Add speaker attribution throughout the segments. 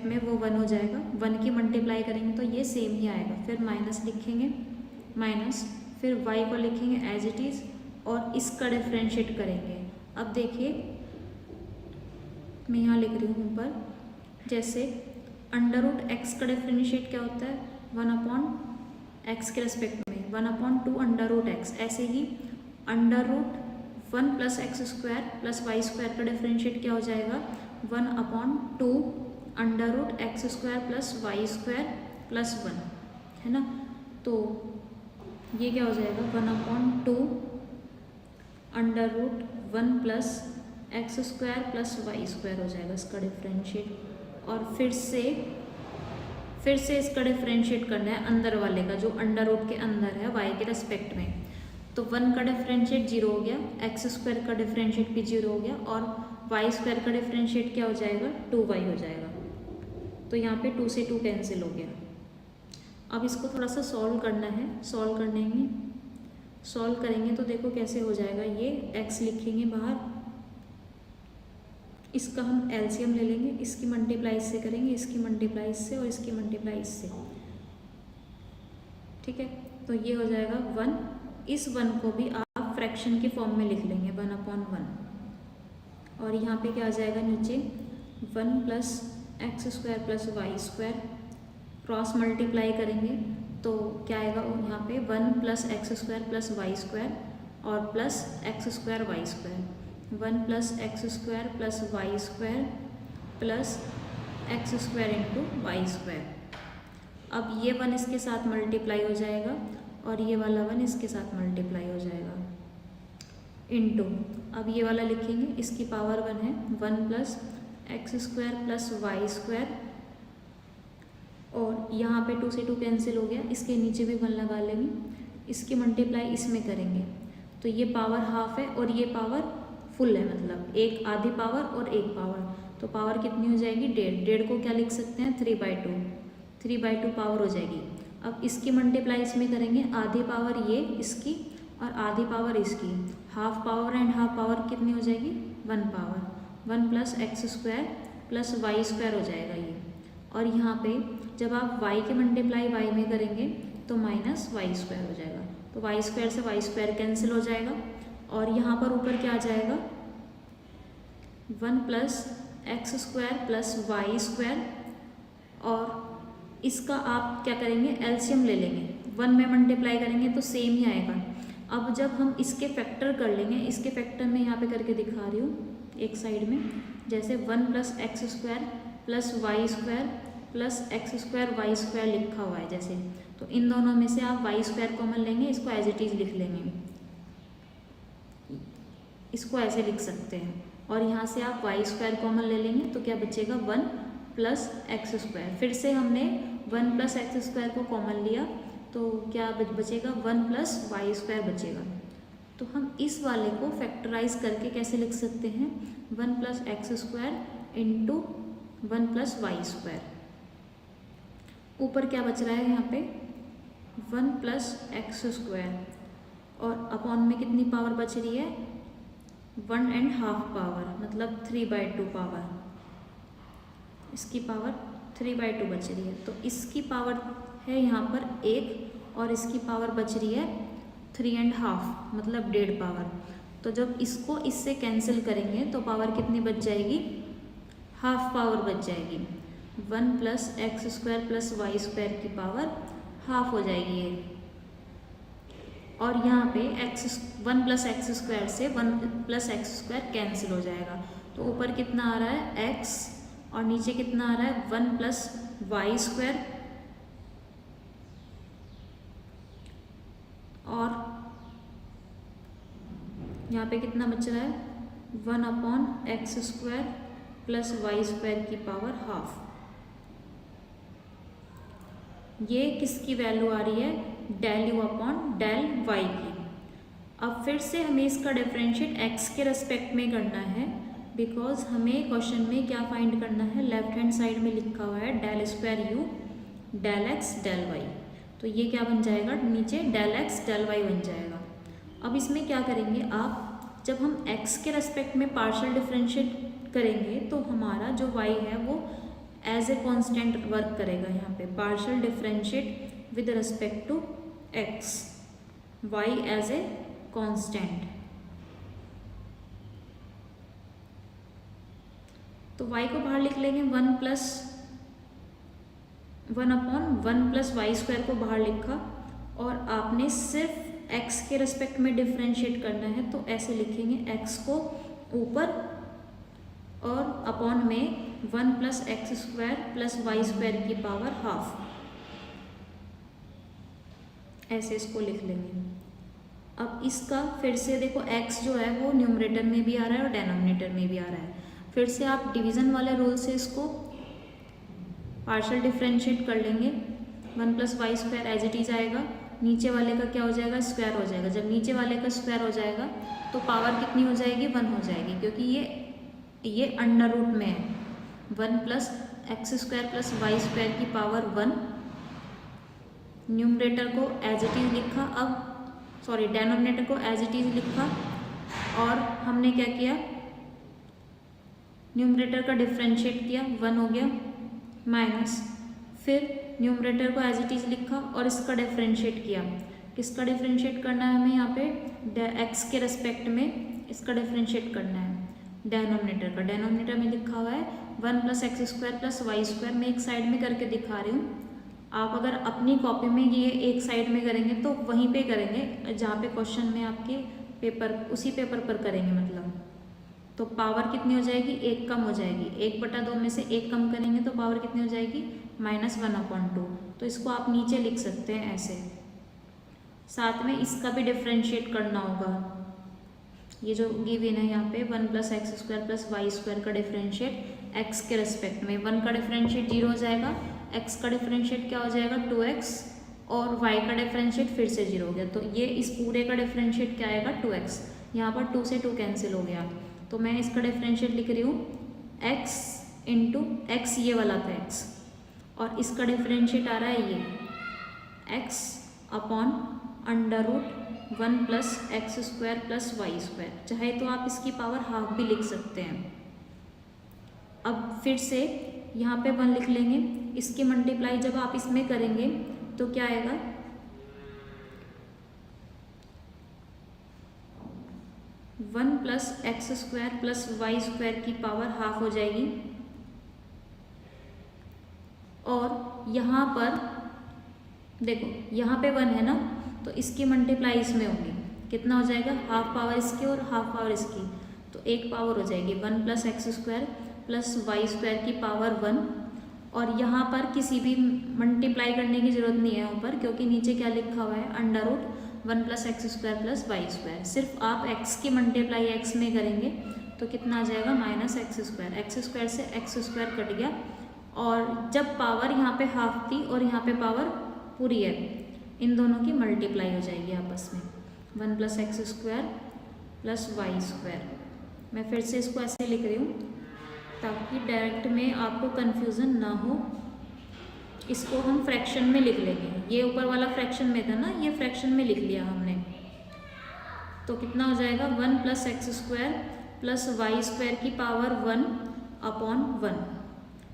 Speaker 1: में वो 1 हो जाएगा, 1 की मल्टीप्लाई करेंगे तो ये सेम ही आएगा, फिर माइनस लिखेंगे, माइनस, फिर y को लिखेंगे एज इट इज़ और इसका डिफ्रेंशिएट करेंगे। अब देखिए मैं यहाँ लिख रही हूँ ऊपर, जैसे अंडर रूट एक्स का डिफ्रेंशिएट क्या होता है 1/x के रेस्पेक्ट में 1/2 अंडर रूट एक्स, ऐसे ही अंडर रूट 1 + x² + y² का डिफ्रेंशिएट क्या हो जाएगा 1/2 अंडर रूट x² + y² + 1, है ना। तो ये क्या हो जाएगा 1/2 अंडर रूट 1 + x² + y² हो जाएगा इसका डिफ्रेंशिएट। और फिर से इसका डिफ्रेंशिएट करना है अंदर वाले का, जो अंडर रूट के अंदर है y के रेस्पेक्ट में। तो 1 का डिफ्रेंशिएट 0 हो गया, x² का डिफ्रेंशिएट भी 0 हो गया और y² का डिफ्रेंशिएट क्या हो जाएगा 2y हो जाएगा। तो यहाँ पे 2 से 2 कैंसिल हो गया। अब इसको थोड़ा सा सॉल्व करना है, सॉल्व करेंगे तो देखो कैसे हो जाएगा। ये x लिखेंगे बाहर, इसका हम एलसीएम ले लेंगे, इसकी मल्टीप्लाई इससे करेंगे, इसकी मल्टीप्लाई इससे और इसकी मल्टीप्लाई इससे, ठीक है। तो ये हो जाएगा 1, इस 1 को भी आप फ्रैक्शन के फॉर्म में लिख लेंगे 1/1 और यहाँ पे क्या आ जाएगा नीचे 1 + x² + y², क्रॉस मल्टीप्लाई करेंगे तो क्या आएगा यहाँ पे 1 + x² + y² और plus x² y², 1 + x² + y² plus x² × y²। अब ये 1 इसके साथ मल्टीप्लाई हो जाएगा और ये वाला 1 इसके साथ मल्टीप्लाई हो जाएगा इनटू, अब ये वाला लिखेंगे, इसकी पावर 1 है 1 + x² + y² और यहाँ पे 2 से 2 कैंसिल हो गया, इसके नीचे भी 1 लगा लेंगे, इसकी मल्टीप्लाई इसमें करेंगे तो ये पावर हाफ है और ये पावर फुल है, मतलब एक आधी पावर और एक पावर, तो पावर कितनी हो जाएगी 1.5 को क्या लिख सकते हैं 3/2 पावर हो जाएगी। अब इसकी मल्टीप्लाई इसमें करेंगे, आधी पावर ये इसकी और आधी पावर इसकी, half power and half power कितनी हो जाएगी 1 पावर, 1 + x² + y² हो जाएगा ये। और यहाँ पे जब आप y की मल्टीप्लाई y में करेंगे तो -y² हो जाएगा, तो y² से y² कैंसिल हो जाएगा और यहाँ पर ऊपर क्या आ जाएगा 1 + x² + y² और इसका आप क्या करेंगे एलसीएम ले लेंगे, 1 में मल्टीप्लाई करेंगे तो सेम ही आएगा। अब जब हम इसके फैक्टर कर लेंगे, इसके फैक्टर में यहाँ पे करके दिखा रही हूँ एक साइड में, जैसे 1 + x² + y² plus x² y² लिखा हुआ है जैसे, तो इन दोनों में से आप y² कॉमन लेंगे, इसको एज इट इज लिख लेंगे, इसको ऐसे लिख सकते हैं और यहाँ से आप y² कॉमन ले लेंगे तो क्या बचेगा 1 + x²। फिर से हमने 1 + x² को कॉमन लिया तो क्या बचेगा 1 + y² बचेगा। तो हम इस वाले को फैक्टराइज करके कैसे लिख सकते हैं 1 + x² × 1 + y²। ऊपर क्या बच रहा है यहाँ पे 1 + x² और अपॉन में कितनी पावर बच रही है 1½ पावर, मतलब 3/2 पावर, इसकी पावर 3/2 बच रही है। तो इसकी पावर है यहाँ पर 1 और इसकी पावर बच रही है 3½ मतलब 1.5 पावर। तो जब इसको इससे कैंसिल करेंगे तो पावर कितनी बच जाएगी, हाफ पावर बच जाएगी, 1 + x² + y² की पावर हाफ हो जाएगी ये। और यहाँ पे 1 + x² से 1 + x² कैंसिल हो जाएगा, तो ऊपर कितना आ रहा है x और नीचे कितना आ रहा है 1 + y² और यहाँ पे कितना बच रहा है 1/x² + y² की पावर हाफ। ये किसकी वैल्यू आ रही है del u/del y की। अब फिर से हमें इसका डिफरेंशिएट x के रेस्पेक्ट में करना है, बिकॉज हमें क्वेश्चन में क्या फाइंड करना है, लेफ्ट हैंड साइड में लिखा हुआ है del² u del x del y, तो ये क्या बन जाएगा नीचे del x del y बन जाएगा। अब इसमें क्या करेंगे आप, जब हम x के रेस्पेक्ट में पार्शियल डिफरेंशिएट करेंगे तो हमारा जो y है वो एज ए कांस्टेंट वर्क करेगा। यहाँ पे partial differentiate with respect to x, y as a constant. तो y को बाहर लिख लेंगे 1 + वाई स्क्वायर को बाहर लिखा, और आपने सिर्फ x के रिस्पेक्ट में डिफरेंशिएट करना है, तो ऐसे लिखेंगे x को ऊपर और अपॉन में 1 + x² + वाई स्क्वायर की पावर हाफ, ऐसे इसको लिख लेंगे। अब इसका फिर से देखो x जो है वो न्यूमरेटर में भी आ रहा है और डेनोमिनेटर में भी आ रहा है। फिर से आप डिवीज़न वाले रूल से इसको पार्शियल डिफरेंशिएट कर लेंगे। 1 + y square as it is आएगा, नीचे वाले का क्या हो जाएगा, स्क्वायर हो जाएगा। जब नीचे वाले का स्क्वायर हो जाएगा तो पावर कितनी हो जाएगी, 1 हो जाएगी, क्योंकि ये अंडर रूट में है। 1 + x² + वाई स्क्वायर की पावर 1, न्यूमरेटर को एज इट इज लिखा, डेनोमिनेटर को एज इट इज लिखा, और हमने क्या किया, न्यूमरेटर का डिफरेंशिएट किया, 1 हो गया, माइनस, फिर न्यूमरेटर को एज इट इज लिखा और इसका डिफरेंशिएट किया। किसका डिफरेंशिएट करना है हमें, यहाँ पे x के रेस्पेक्ट में इसका डिफरेंशिएट करना है, डेनोमिनेटर का। डेनोमिनेटर में लिखा हुआ है 1 + x² + वाई स्क्वायर। मैं एक साइड में करके दिखा रही हूँ, आप अगर अपनी कॉपी में ये एक साइड में करेंगे तो वहीं पे करेंगे जहाँ पे क्वेश्चन में आपके पेपर, उसी पेपर पर करेंगे मतलब। तो पावर कितनी हो जाएगी, 1 कम हो जाएगी, 1/2 में से 1 कम करेंगे तो पावर कितनी हो जाएगी, -1/2। तो इसको आप नीचे लिख सकते हैं ऐसे। साथ में इसका भी डिफरेंशिएट करना होगा, ये जो गिवन है यहाँ पे 1 + x² + वाई स्क्वायर का डिफरेंशिएट x के रिस्पेक्ट में। 1 का डिफरेंशिएट 0 हो जाएगा, x का डिफरेंशिएट क्या हो जाएगा 2x, और y का डिफरेंशिएट फिर से 0 हो गया। तो ये इस पूरे का डिफरेंशिएट क्या आएगा 2x, यहाँ पर 2 से 2 कैंसिल हो गया। तो मैं इसका डिफरेंशिएट लिख रही हूँ x × x, ये वाला था x, और इसका डिफरेंशिएट आ रहा है ये x upon √1 + x² + y square. चाहे तो आप इसकी पावर हाफ भी लिख सकते हैं। अब फिर से यहाँ पे 1 लिख लेंगे, इसकी मल्टीप्लाई जब आप इसमें करेंगे तो क्या आएगा, 1 + x² + वाई स्क्वायर की पावर हाफ हो जाएगी, और यहाँ पर देखो यहाँ पे 1 है ना, तो इसकी मल्टीप्लाई इसमें होगी, कितना हो जाएगा, हाफ पावर इसकी और हाफ पावर इसकी, तो 1 पावर हो जाएगी 1 + x² + वाई स्क्वायर की पावर 1। और यहाँ पर किसी भी मल्टीप्लाई करने की जरूरत नहीं है ऊपर, क्योंकि नीचे क्या लिखा हुआ है, √1 + x² + वाई स्क्वायर। सिर्फ आप x की मल्टीप्लाई x में करेंगे तो कितना आ जाएगा, -x²। x² से x² कट गया, और जब पावर यहाँ पे हाफ थी और यहाँ पे पावर पूरी है, इन दोनों की मल्टीप्लाई हो जाएगी आपस में, 1 + x² + वाई स्क्वायर। मैं फिर से इसको ऐसे लिख रही हूँ ताकि डायरेक्ट में आपको कन्फ्यूज़न ना हो। इसको हम फ्रैक्शन में लिख लेंगे, ये ऊपर वाला फ्रैक्शन में था ना, ये फ्रैक्शन में लिख लिया हमने। तो कितना हो जाएगा, 1 + x² + वाई स्क्वायर की पावर 1 अपॉन 1।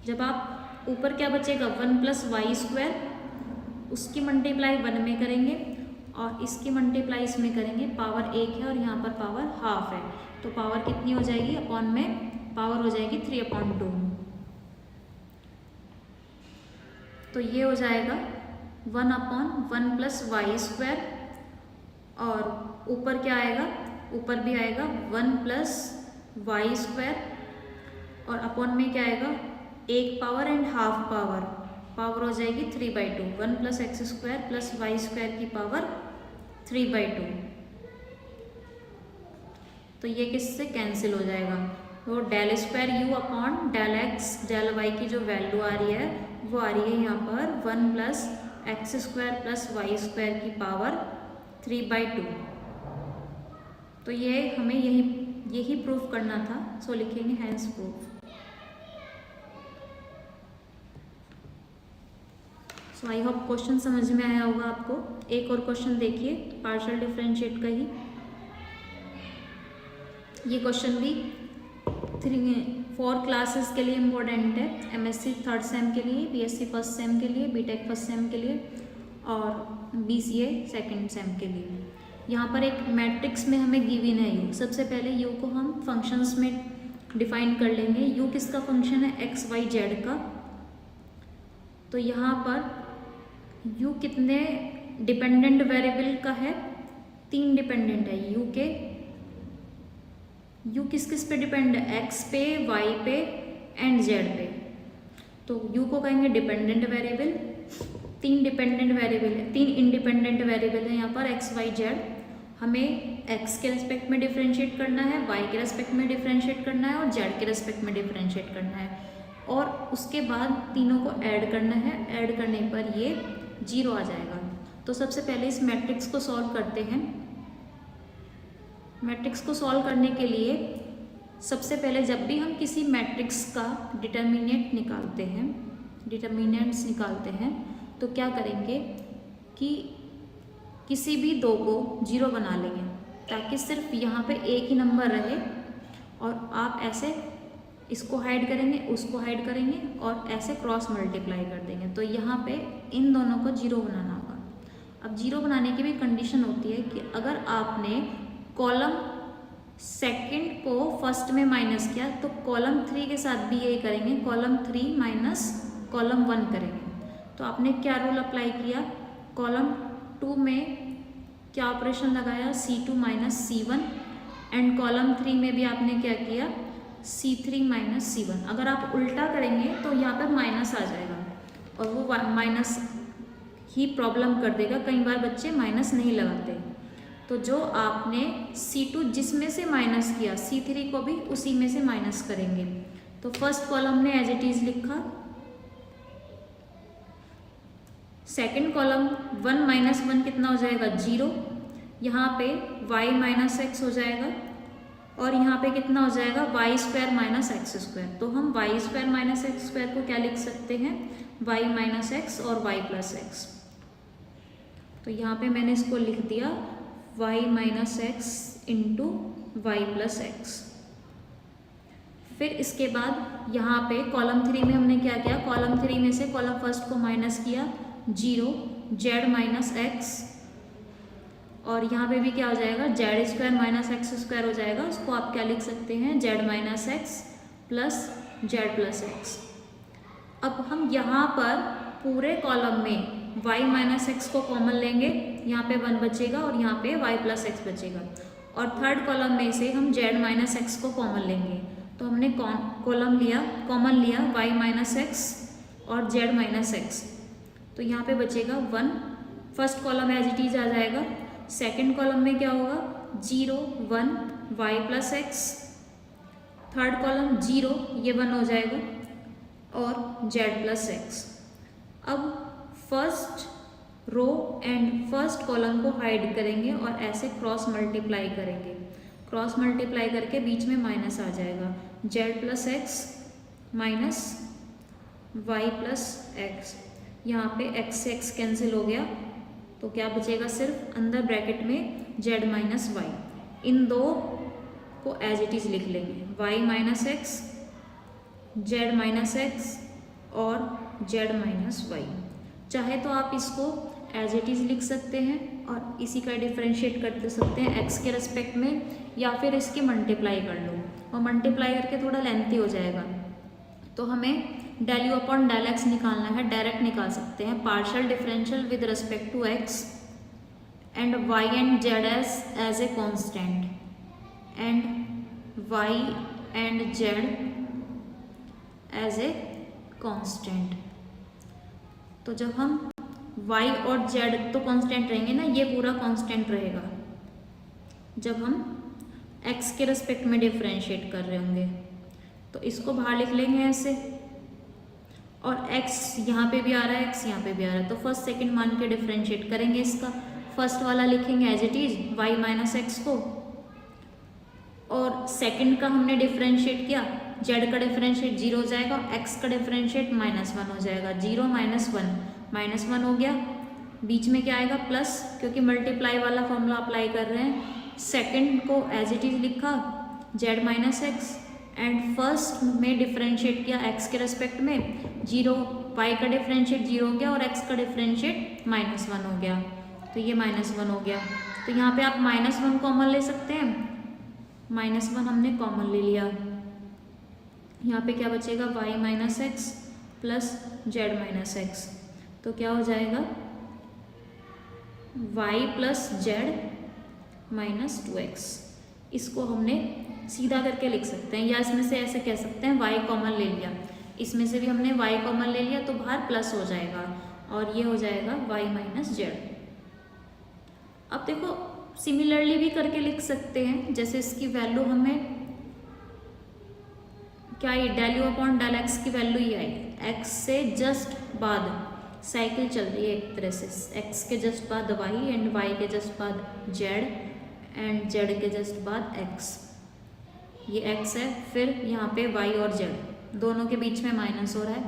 Speaker 1: जब आप ऊपर क्या बचेगा, 1 + वाई स्क्वायर, उसकी मल्टीप्लाई 1 में करेंगे और इसकी मल्टीप्लाई इसमें करेंगे, पावर 1 है और यहाँ पर पावर हाफ है, तो पावर कितनी हो जाएगी, अपॉन में पावर हो जाएगी 3/2। तो ये हो जाएगा 1/1 + वाई स्क्वायर, और ऊपर क्या आएगा, ऊपर भी आएगा 1 + वाई स्क्वायर, और अपॉन में क्या आएगा, 1 power and half power, power हो जाएगी 3/2। 1 + x² + वाई स्क्वायर की पावर 3/2। तो ये किससे कैंसिल हो जाएगा, तो del² u upon del x del y की जो वैल्यू आ रही है वो आ रही है यहाँ पर 1 + x² + वाई स्क्वायर की पावर 3/2। तो ये हमें यही प्रूफ करना था, सो लिखेंगे hence proof. So I hope question समझ में आया होगा आपको। एक और क्वेश्चन देखिए पार्शियल डिफरेंशिएट का ही, ये क्वेश्चन भी 4 क्लासेस के लिए इम्पोर्टेंट है, MSc 3rd सेम के लिए, BSc 1st सेम के लिए, BTech 1st सेम के लिए और BCA 2nd सेम के लिए। यहाँ पर एक मैट्रिक्स में हमें गिवन है U। सबसे पहले U को हम फंक्शंस में डिफाइन कर लेंगे। U किसका फंक्शन है? x, y, z का। तो यहाँ पर U कितने डिपेंडेंट वेरिएबल का है? 3 डिपेंडेंट है U के। U किस किस पे डिपेंड है? x पे, y पे एंड z पे। तो U को कहेंगे डिपेंडेंट वेरिएबल। 3 डिपेंडेंट वेरिएबल है, 3 इंडिपेंडेंट वेरिएबल है यहाँ पर x, y, z। हमें x के रेस्पेक्ट में डिफरेंशिएट करना है, y के रेस्पेक्ट में डिफरेंशिएट करना है और z के रेस्पेक्ट में डिफरेंशिएट करना है और उसके बाद तीनों को ऐड करना है। ऐड करने पर ये 0 आ जाएगा। तो सबसे पहले इस मैट्रिक्स को सॉल्व करते हैं। मैट्रिक्स को सॉल्व करने के लिए सबसे पहले जब भी हम किसी मैट्रिक्स का डिटर्मिनेंट निकालते हैं तो क्या करेंगे कि किसी भी 2 को 0 बना लेंगे ताकि सिर्फ यहाँ पे एक ही नंबर रहे और आप ऐसे इसको हाइड करेंगे, उसको हाइड करेंगे और ऐसे क्रॉस मल्टीप्लाई कर देंगे। तो यहाँ पे इन दोनों को 0 बनाना होगा। अब 0 बनाने की भी कंडीशन होती है कि अगर आपने कॉलम सेकंड को फर्स्ट में माइनस किया तो कॉलम 3 के साथ भी यही करेंगे, कॉलम 3 माइनस कॉलम 1 करेंगे। तो आपने क्या रूल अप्लाई किया? कॉलम 2 में क्या ऑपरेशन लगाया? C2 minus C1 and column 3 में भी आपने क्या किया? C3 minus C1। अगर आप उल्टा करेंगे तो यहाँ पर माइनस आ जाएगा और वो माइनस ही प्रॉब्लम कर देगा। कई बार बच्चे माइनस नहीं लगाते। तो जो आपने C2 जिसमें से माइनस किया, C3 को भी उसी में से माइनस करेंगे। तो फर्स्ट कॉलम ने एज इट इज लिखा, सेकंड कॉलम 1 माइनस 1 कितना हो जाएगा? 0। यहाँ पे y माइनस एक्स हो जाएगा और यहाँ पे कितना हो जाएगा? y square minus x square. तो हम y square minus x square को क्या लिख सकते हैं? y माइनस एक्स और y प्लस एक्स। तो यहाँ पे मैंने इसको लिख दिया y minus x into y plus x. फिर इसके बाद यहाँ पे कॉलम 3 में हमने क्या किया? कॉलम 3 में से कॉलम फर्स्ट को माइनस किया, 0 z माइनस एक्स और यहाँ पे भी क्या हो जाएगा? z square minus x square हो जाएगा। उसको आप क्या लिख सकते हैं? z minus x plus z plus x. अब हम यहाँ पर पूरे कॉलम में y माइनस एक्स को कॉमन लेंगे, यहाँ पे 1 बचेगा और यहाँ पे y प्लस एक्स बचेगा और थर्ड कॉलम में से हम z माइनस एक्स को कॉमन लेंगे। तो हमने कॉमन लिया y माइनस एक्स और z माइनस एक्स। तो यहाँ पे बचेगा 1। First column as it is आ जाएगा। सेकंड कॉलम में क्या होगा? 0 1 y plus x. Third column 0, ये 1 हो जाएगा और z प्लस एक्स। अब first row and first column को हाइड करेंगे और ऐसे क्रॉस मल्टीप्लाई करेंगे। क्रॉस मल्टीप्लाई करके बीच में माइनस आ जाएगा, z plus x minus y plus x. यहाँ पे x से x कैंसिल हो गया तो क्या बचेगा? सिर्फ अंदर ब्रैकेट में z माइनस वाई। इन दो को एज इट इज लिख लेंगे, y minus x, z minus x और z माइनस वाई। चाहे तो आप इसको एज इट इज लिख सकते हैं और इसी का डिफरेंशिएट करते सकते हैं x के रेस्पेक्ट में, या फिर इसके मल्टीप्लाई कर लो और मल्टीप्लाई करके थोड़ा लेंथी हो जाएगा। तो हमें del u upon del x निकालना है, डायरेक्ट निकाल सकते हैं। Partial differential with respect to x and y and z as a constant and y and z as a constant. तो जब हम y और z तो कांस्टेंट रहेंगे ना, ये पूरा कांस्टेंट रहेगा जब हम x के रेस्पेक्ट में डिफरेंशिएट कर रहे होंगे। तो इसको बाहर लिख लेंगे ऐसे, और x यहाँ पे भी आ रहा है, x यहाँ पे भी आ रहा है। तो फर्स्ट सेकंड मान के डिफरेंशिएट करेंगे इसका। फर्स्ट वाला लिखेंगे as it is y minus x को, और सेकंड का हमने डिफरेंशिएट किया, z का डिफरेंशिएट 0 हो जाएगा, x का डिफरेंशिएट -1 हो जाएगा। 0 माइनस 1 हो गया, बीच में क्या आएगा? प्लस, क्योंकि मल्टीप्लाई वाला फॉर्मूला अप्लाई कर रहे हैं। सेकंड को एज इट इज लिखा z minus x and first में डिफरेंशिएट किया x के रेस्पेक्ट में 0, y का डिफरेंशिएट 0 हो गया और x का डिफरेंशिएट -1 हो गया, तो ये -1 हो गया। तो यहाँ पे आप -1 कॉमन ले सकते हैं, -1 हमने कॉमन ले लिया। यहाँ पे क्या बचेगा, y minus x plus Z minus x, तो क्या हो जाएगा y plus Z minus 2x। इसको हमने सीधा करके लिख सकते हैं, या इसमें से ऐसे कह सकते हैं y कॉमन ले लिया, इसमें से भी हमने y कॉमन ले लिया तो बाहर प्लस हो जाएगा और ये हो जाएगा y माइनस जेड। अब देखो सिमिलरली भी करके लिख सकते हैं, जैसे इसकी वैल्यू हमें क्या है, del u upon del x की वैल्यू ही आई, x से जस्ट बाद साइकिल चल रही है एक तरह से, x के जस्ट बाद y एंड y के जस्ट बाद z एंड z के जस्ट बाद x, ये x है, फिर यहाँ पे y और z दोनों के बीच में माइनस हो रहा है,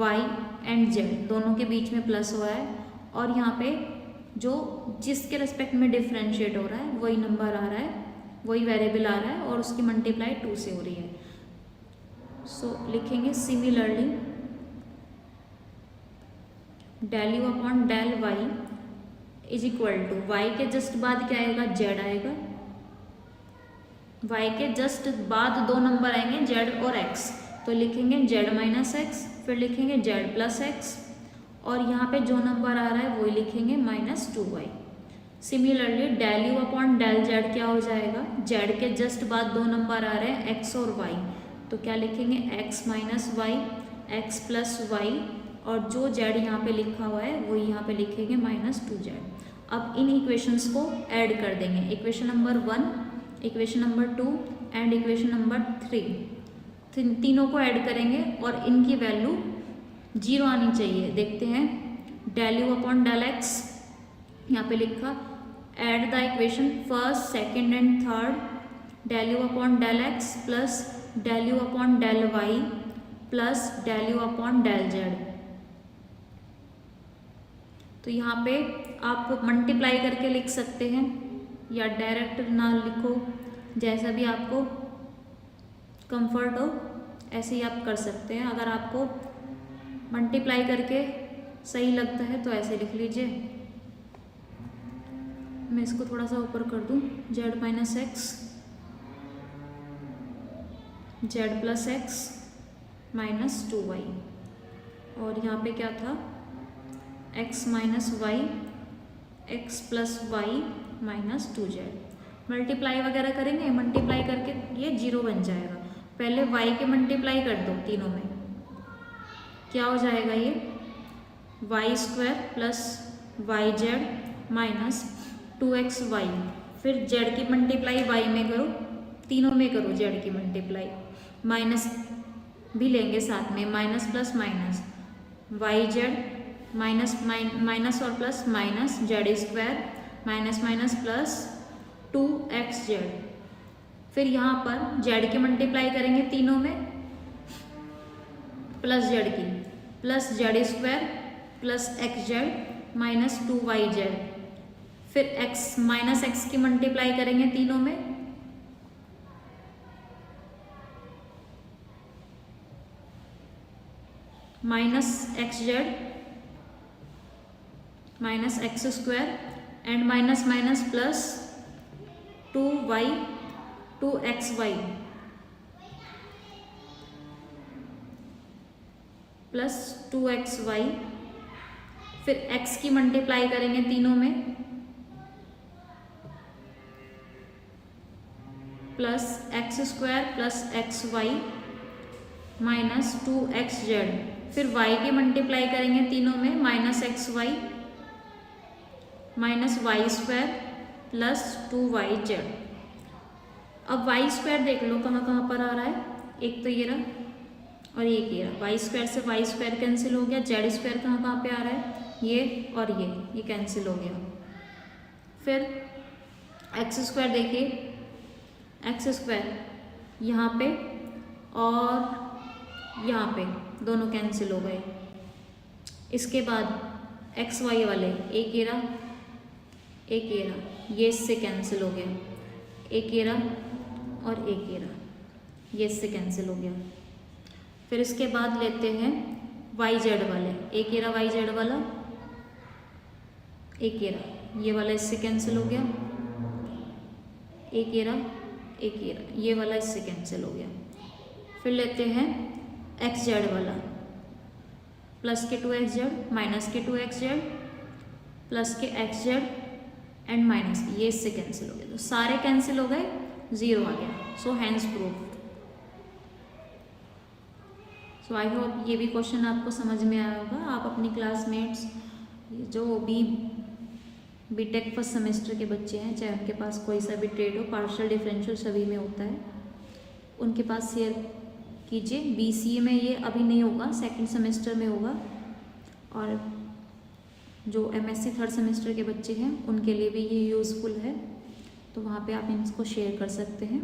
Speaker 1: y एंड z दोनों के बीच में प्लस हो रहा है, और यहाँ पे जो जिसके रेस्पेक्ट में डिफरेंशिएट हो रहा है वही नंबर आ रहा है, वही वेरिएबल आ रहा है और उसकी मल्टीप्लाई 2 से हो रही है। सो लिखेंगे similarly del u upon del y is equal to, y के जस्ट बाद क्या आएगा, जेड आएगा, वाई के जस्ट बाद दो नंबर आएंगे जेड और एक्स, तो लिखेंगे जेड माइनस एक्स, फिर लिखेंगे जेड प्लस एक्स, और यहाँ पे जो नंबर आ रहा है वही लिखेंगे -2y। Similarly del u upon del z क्या हो जाएगा, जेड के जस्ट बाद दो नंबर आ रहे हैं x और y, तो क्या लिखेंगे x minus y, x plus y, और जो z यहाँ पे लिखा हुआ है वो यहाँ पे लिखेंगे -2z। अब इन इक्वेशंस को ऐड कर देंगे, equation number 1, equation number 2 and equation number 3, तीनों को ऐड करेंगे और इनकी वैल्यू 0 आनी चाहिए। देखते हैं, del u upon del x यहाँ पे लिखा, add the equation first second and third, del u upon del x plus del u upon del y plus del u upon del z. तो यहाँ पे आप मल्टीप्लाई करके लिख सकते हैं या डायरेक्ट ना लिखो, जैसा भी आपको कंफर्ट हो ऐसे ही आप कर सकते हैं। अगर आपको मल्टीप्लाई करके सही लगता है तो ऐसे लिख लीजिए। मैं इसको थोड़ा सा ऊपर कर दूं, z minus x, z plus x -2y, और यहाँ पे क्या था, x minus y, x plus y -2z। Multiply वगैरह करेंगे, मल्टीप्लाई करके ये 0 बन जाएगा। पहले y के मल्टीप्लाई कर दो तीनों में, क्या हो जाएगा ये, y² plus Y z minus 2xy, फिर z की मल्टीप्लाई y में करो, तीनों में करो z की मल्टीप्लाई, माइनस भी लेंगे साथ में, minus plus minus y z minus और plus minus z² minus minus plus 2xz, फिर यहाँ पर z की मल्टीप्लाई करेंगे तीनों में, प्लस z की, plus z² plus xz minus 2yz, फिर x माइनस एक्स की मल्टीप्लाई करेंगे तीनों में, minus xz minus x² and minus minus plus 2xy plus 2xy, फिर x की मल्टीप्लाई करेंगे तीनों में, plus x² plus xy minus 2xz, फिर y की मल्टीप्लाई करेंगे तीनों में, minus xy minus y² plus 2yz। अब y² देख लो कहाँ कहाँ पर आ रहा है, एक तो ये रहा और एक ये रहा, y² से y² कैंसिल हो गया, z² कहाँ कहाँ पे आ रहा है, ये और ये कैंसिल हो गया। फिर x² देखिए, x² यहाँ पे और यहाँ पे दोनों कैंसिल हो गए। इसके बाद xy वाले, एक ये रहा एक ये रहा, ये इससे कैंसिल हो गया, एक ये रहा और एक ये रहा, ये इससे कैंसिल हो गया। फिर इसके बाद लेते हैं वाई जेड वाले, एक ये रहा वाई जेड वाला, एक ये वाला इससे कैंसिल हो गया, एक ये रहा, ये वाला इससे कैंसिल हो गया। फिर लेते हैं एक्स जेड वाला, प्लस के 2xz माइनस के 2xz प्लस के xz एंड माइनस के, ये इससे कैंसिल हो गया। तो सारे कैंसिल हो गए, 0 आ गया। So hence proved. So I hope ये भी क्वेश्चन आपको समझ में आया होगा। आप अपनी क्लासमेट्स जो भी बीटेक फर्स्ट सेमेस्टर के बच्चे हैं, चाहे उनके पास कोई सा भी ट्रेड हो, पार्शियल डिफरेंशियल सभी में होता है, उनके पास शेयर कीजिए। बीसीए में ये अभी नहीं होगा, सेकंड सेमेस्टर में होगा। और जो एमएससी थर्ड सेमेस्टर के बच्चे हैं उनके लिए भी ये यूज़फुल है, तो वहाँ पे आप इसको शेयर कर सकते हैं।